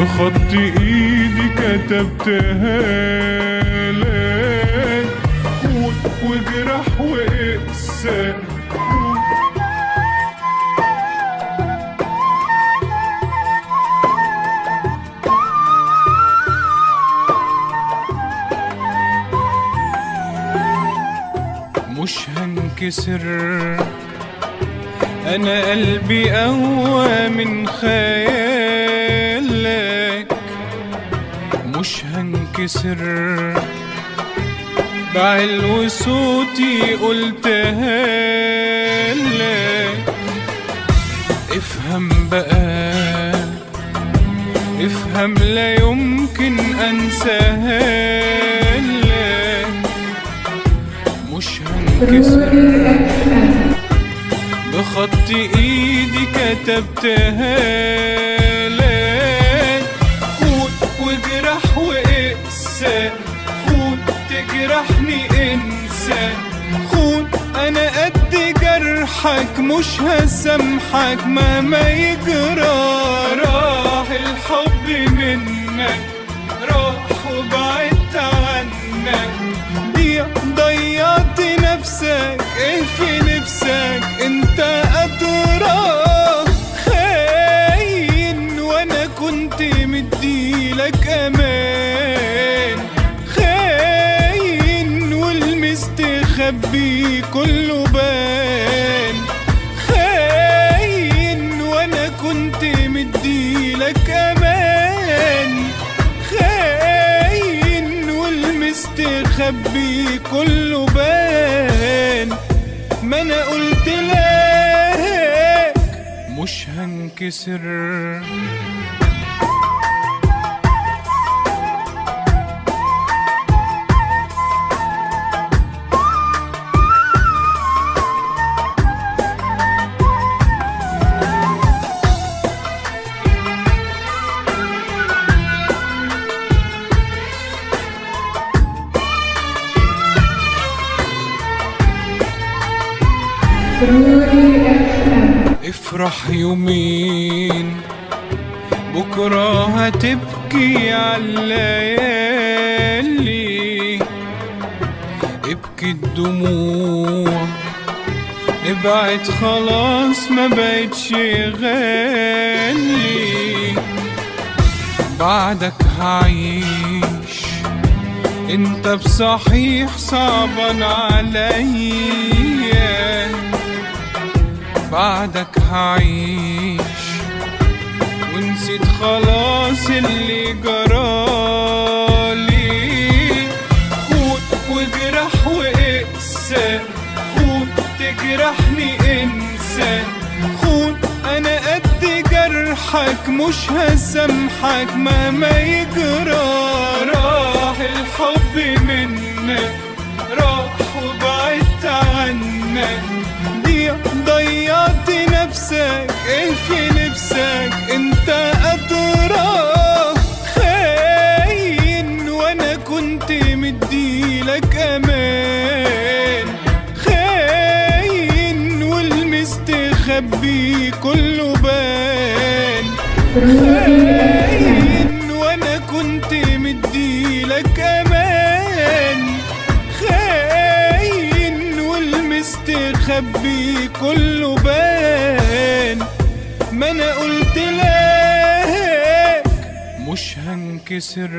بخط ايدي كتبتها لك، خون وجرح واقسى. مش هنكسر، انا قلبي اقوى من خيالك. مش هنكسر، بعلو صوتي قلتها لك. افهم بقى، افهم، لا يمكن انساها لك. مش هنكسر، بخط ايدي كتبتها لك. خون وجرح واقسى، خون تجرحني انسى. خون انا قد جرحك، مش هسامحك مهما يجرى. راح الحب منك، راح وبعدت عنك. ضيعت نفسك، ايه في نفسك انت ادرى. خاين وانا كنت مديلك امان. خاين والمستخبي كله بان. خاين وانا كنت مديلك امان. خاين والمستخبي كله بان. ما انا قلت لك مش هنكسر. افرح يومين، بكرة هتبكي عالليالي. ابكي الدموع، ابعد خلاص ما بقتش غالي. بعدك هعيش، انت بصحيح صعبان عليا. بعدك هعيش ونسيت خلاص اللي جرالي. خون وجرح واقسى، خون تجرحني انسى. خون انا قد جرحك، مش هسامحك مهما يجرى. راح الحب منك، راح وبعدت عنك. ضيعت نفسك، ايه في نفسك انت ادرى. خاين وانا كنت مديلك امان. خاين والمستخبي كله بان. خاين وانا كنت مديلك امان. خاين والمستخبي كله بان. ما انا قلت لك مش هنكسر.